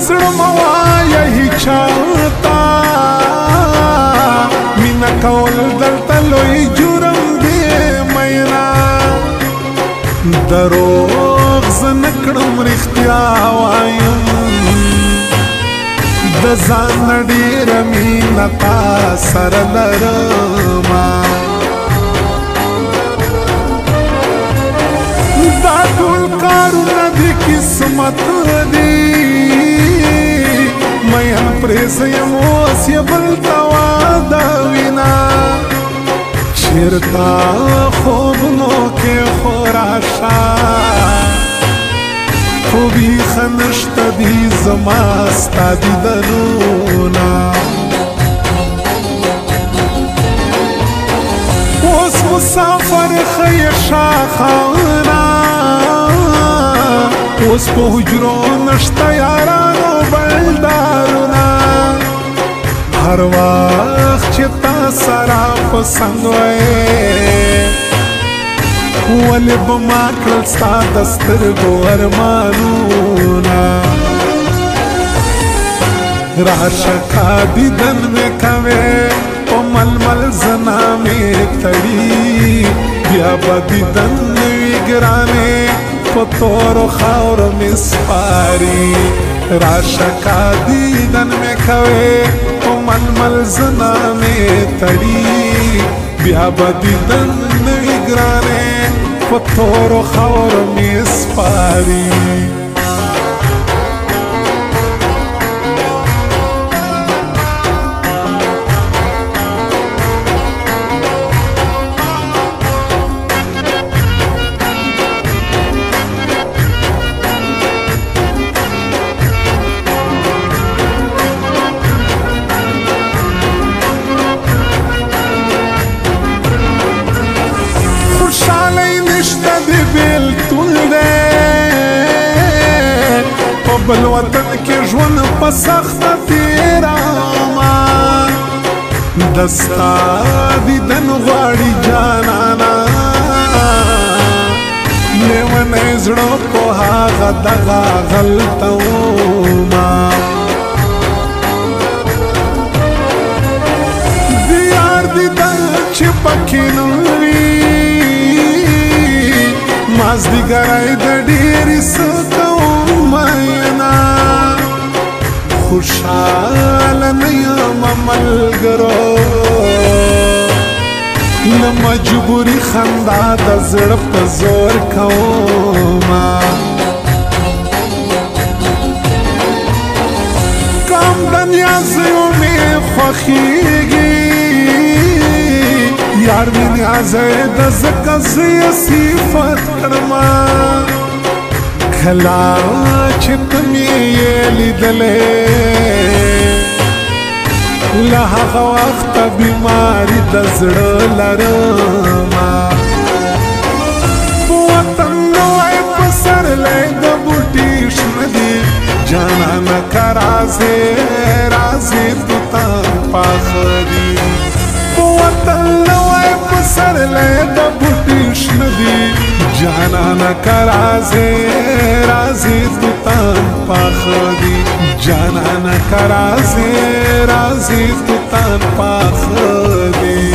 زړه موایا هیچاتا مینا کول دلته لوی جرم دی مینا دروغ زه نکړم رښتیا وایم د ځان ډېره مینه تا سره لرمه دا ټول کارونه د قسمت دي مین پرې زه یم اوس یې بل ته واده وینه چېرته خوبونو کې خو راشه خو بیخه نشته دي زما ستا دیدنونه اوس مسافر ښه شاخانه اوس په حجرو نشته یارانو بلدارونه هر وخت چې تا سره په څنګ وې ولې به ما کړل ستا د سترګو ارمانونه راشه کا دیدن مې کوې په ململ زنا مې تړي بیا به دیدن نوي ګرانې په تورو خاورو مې سپاري راشه کا دیدن مې کوې په ململ زنا مې تړي بیا به دیدن نوي ګرانې په تورو خاورو مې سپاري بل وطن کې ژوند په سخته تېراما دستا دیدن غواړي جانانا لیونی زړه په هغه دغه غلطه وما د یار دیدن چې پکې نه وي مازدیګری د ډېرې څه خوشحاله نه یم ملګرو نه مجبوري خندا د زړه په زور کومه کم د نیازیو مې خوښېږي یار مې نیازی د ځکه زه یې صفت کړمه کلا چې ته مې یې لیدلې له هغه وخته بیماري د زړه لرمه په وطن نوی پسرلی د بوټي شنه دي جانانه که راځې راځې توتان پاخه دي په وطن نوی پسرلی د بوټي شنه دي جانانا که رازی رازی توتان پاخه دی جانانا که رازی رازی توتان پاخه دی